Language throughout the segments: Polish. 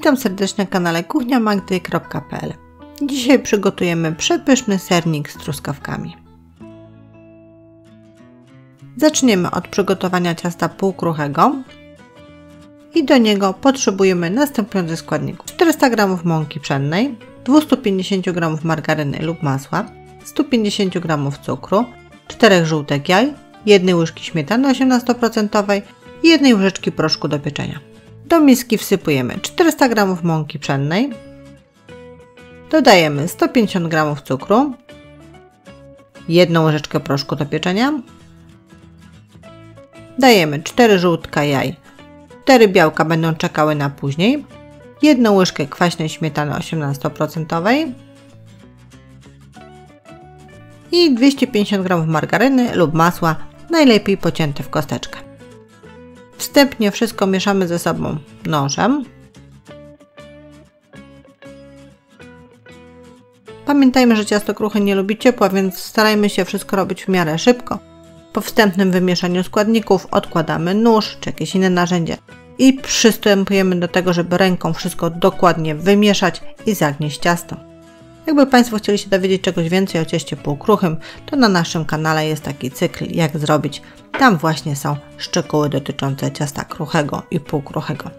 Witam serdecznie na kanale kuchniamagdy.pl. Dzisiaj przygotujemy przepyszny sernik z truskawkami. Zaczniemy od przygotowania ciasta półkruchego i do niego potrzebujemy następujących składników: 400 g mąki pszennej, 250 g margaryny lub masła, 150 g cukru, 4 żółtek jaj, 1 łyżki śmietany 18% i 1 łyżeczki proszku do pieczenia. Do miski wsypujemy 400 g mąki pszennej, dodajemy 150 g cukru, 1 łyżeczkę proszku do pieczenia, dajemy 4 żółtka jaj, 4 białka będą czekały na później, 1 łyżkę kwaśnej śmietany 18% i 250 g margaryny lub masła, najlepiej pocięte w kosteczkę. Wstępnie wszystko mieszamy ze sobą nożem. Pamiętajmy, że ciasto kruche nie lubi ciepła, więc starajmy się wszystko robić w miarę szybko. Po wstępnym wymieszaniu składników odkładamy nóż czy jakieś inne narzędzie i przystępujemy do tego, żeby ręką wszystko dokładnie wymieszać i zagnieść ciasto. Jakby Państwo chcieli się dowiedzieć czegoś więcej o cieście półkruchym, to na naszym kanale jest taki cykl jak zrobić. Tam właśnie są szczegóły dotyczące ciasta kruchego i półkruchego.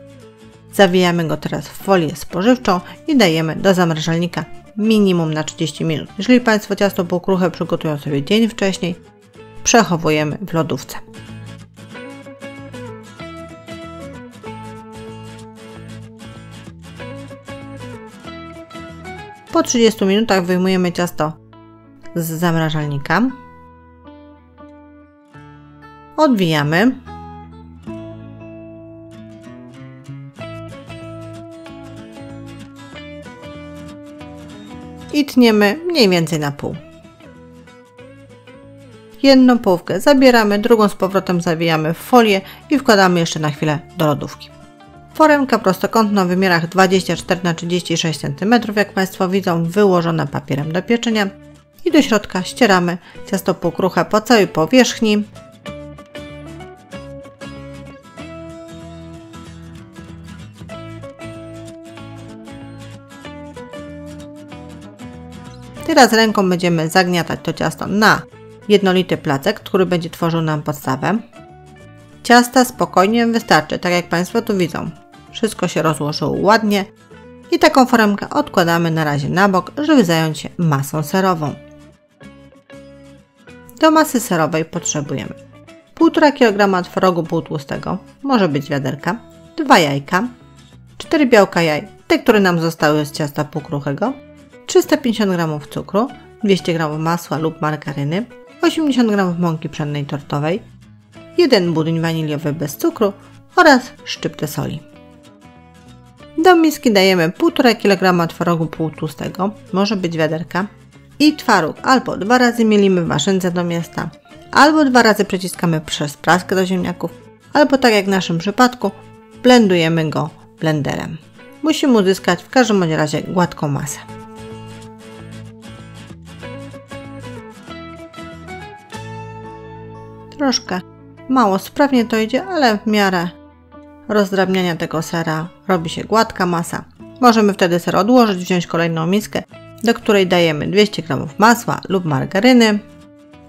Zawijamy go teraz w folię spożywczą i dajemy do zamrażalnika minimum na 30 minut. Jeżeli Państwo ciasto półkruche przygotują sobie dzień wcześniej, przechowujemy w lodówce. Po 30 minutach wyjmujemy ciasto z zamrażalnika. Odwijamy. I tniemy mniej więcej na pół. Jedną połówkę zabieramy, drugą z powrotem zawijamy w folię i wkładamy jeszcze na chwilę do lodówki. Foremka prostokątna o wymiarach 24×36 cm, jak Państwo widzą, wyłożona papierem do pieczenia i do środka ścieramy ciasto półkruche po całej powierzchni. Teraz ręką będziemy zagniatać to ciasto na jednolity placek, który będzie tworzył nam podstawę. Ciasta spokojnie wystarczy, tak jak Państwo tu widzą. Wszystko się rozłożyło ładnie i taką foremkę odkładamy na razie na bok, żeby zająć się masą serową. Do masy serowej potrzebujemy 1,5 kg twarogu półtłustego, może być wiaderka, 2 jajka, 4 białka jaj, te, które nam zostały z ciasta półkruchego, 350 g cukru, 200 g masła lub margaryny, 80 g mąki pszennej tortowej, 1 budyń waniliowy bez cukru oraz szczyptę soli. Do miski dajemy 1,5 kg twarogu półtłustego, może być wiaderka, i twaróg albo 2 razy mielimy w maszynce do miasta, albo 2 razy przeciskamy przez praskę do ziemniaków, albo tak jak w naszym przypadku, blendujemy go blenderem. Musimy uzyskać w każdym razie gładką masę. Troszkę mało sprawnie to idzie, ale w miarę rozdrabniania tego sera robi się gładka masa. Możemy wtedy ser odłożyć, wziąć kolejną miskę, do której dajemy 200 g masła lub margaryny.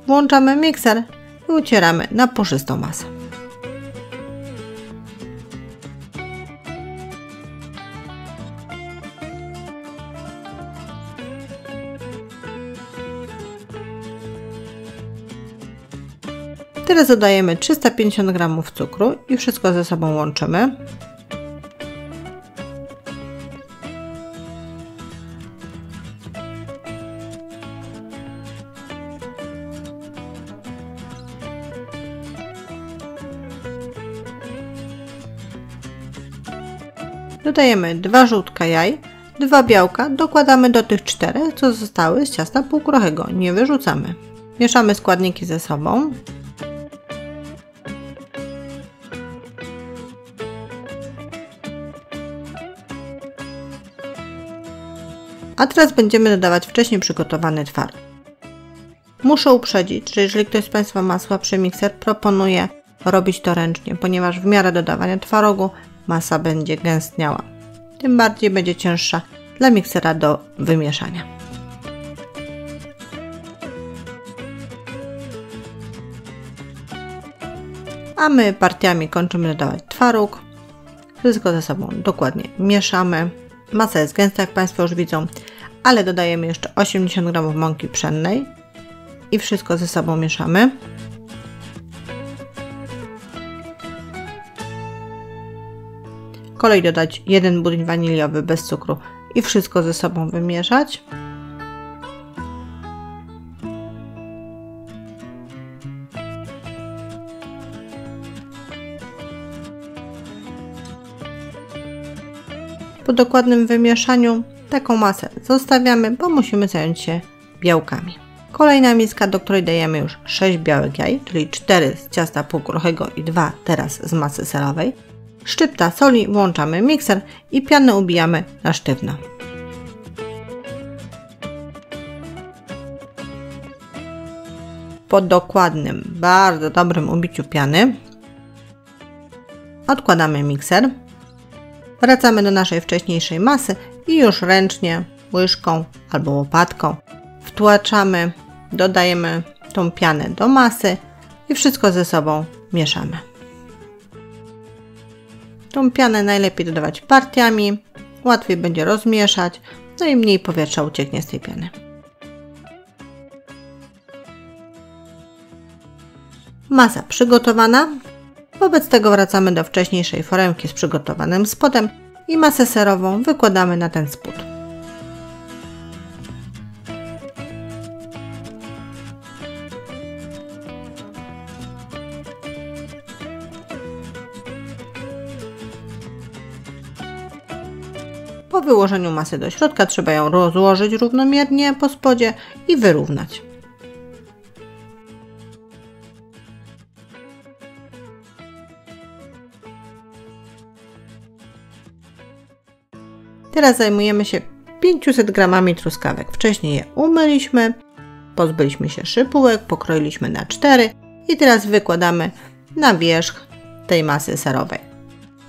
Włączamy mikser i ucieramy na puszystą masę. Teraz dodajemy 350 g cukru i wszystko ze sobą łączymy. Dodajemy 2 żółtka jaj, 2 białka, dokładamy do tych 4, co zostały z ciasta półkruchego, nie wyrzucamy. Mieszamy składniki ze sobą. A teraz będziemy dodawać wcześniej przygotowany twaróg. Muszę uprzedzić, że jeżeli ktoś z Państwa ma słabszy mikser, proponuję robić to ręcznie, ponieważ w miarę dodawania twarogu masa będzie gęstniała. tym bardziej będzie cięższa dla miksera do wymieszania. A my partiami kończymy dodawać twaróg. Wszystko ze sobą dokładnie mieszamy. Masa jest gęsta, jak Państwo już widzą, ale dodajemy jeszcze 80 g mąki pszennej i wszystko ze sobą mieszamy. Kolej dodać 1 budyń waniliowy bez cukru i wszystko ze sobą wymieszać. Po dokładnym wymieszaniu taką masę zostawiamy, bo musimy zająć się białkami. Kolejna miska, do której dajemy już 6 białek jaj, czyli 4 z ciasta półkruchego i 2 teraz z masy serowej. Szczypta soli, włączamy mikser i pianę ubijamy na sztywno. Po dokładnym, bardzo dobrym ubiciu piany odkładamy mikser. Wracamy do naszej wcześniejszej masy i już ręcznie, łyżką albo łopatką wtłaczamy, dodajemy tą pianę do masy i wszystko ze sobą mieszamy. Tą pianę najlepiej dodawać partiami, łatwiej będzie rozmieszać, no i mniej powietrza ucieknie z tej piany. Masa przygotowana. Wobec tego wracamy do wcześniejszej foremki z przygotowanym spodem i masę serową wykładamy na ten spód. Po wyłożeniu masy do środka trzeba ją rozłożyć równomiernie po spodzie i wyrównać. Teraz zajmujemy się 500 g truskawek. Wcześniej je umyliśmy, pozbyliśmy się szypułek, pokroiliśmy na 4 i teraz wykładamy na wierzch tej masy serowej.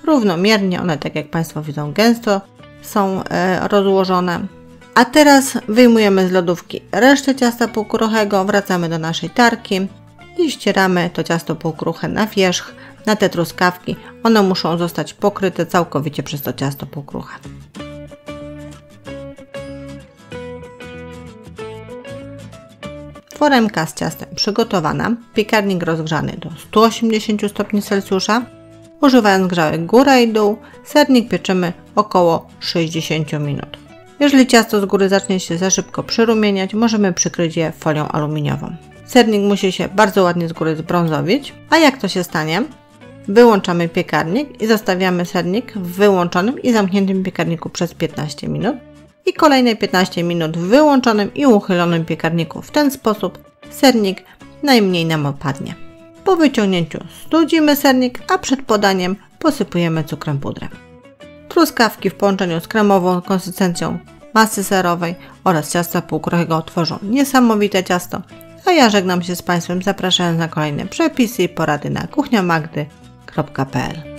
Równomiernie, one tak jak Państwo widzą gęsto są rozłożone. A teraz wyjmujemy z lodówki resztę ciasta półkruchego, wracamy do naszej tarki i ścieramy to ciasto półkruche na wierzch, na te truskawki. One muszą zostać pokryte całkowicie przez to ciasto półkruche. Foremka z ciastem przygotowana, piekarnik rozgrzany do 180 stopni Celsjusza. Używając grzałek góra i dół, sernik pieczymy około 60 minut. Jeżeli ciasto z góry zacznie się za szybko przyrumieniać, możemy przykryć je folią aluminiową. Sernik musi się bardzo ładnie z góry zbrązowić, a jak to się stanie? Wyłączamy piekarnik i zostawiamy sernik w wyłączonym i zamkniętym piekarniku przez 15 minut. I kolejne 15 minut w wyłączonym i uchylonym piekarniku. W ten sposób sernik najmniej nam opadnie. Po wyciągnięciu studzimy sernik, a przed podaniem posypujemy cukrem pudrem. Truskawki w połączeniu z kremową konsystencją masy serowej oraz ciasta półkruchego tworzą niesamowite ciasto, a ja żegnam się z Państwem, zapraszając na kolejne przepisy i porady na kuchniamagdy.pl.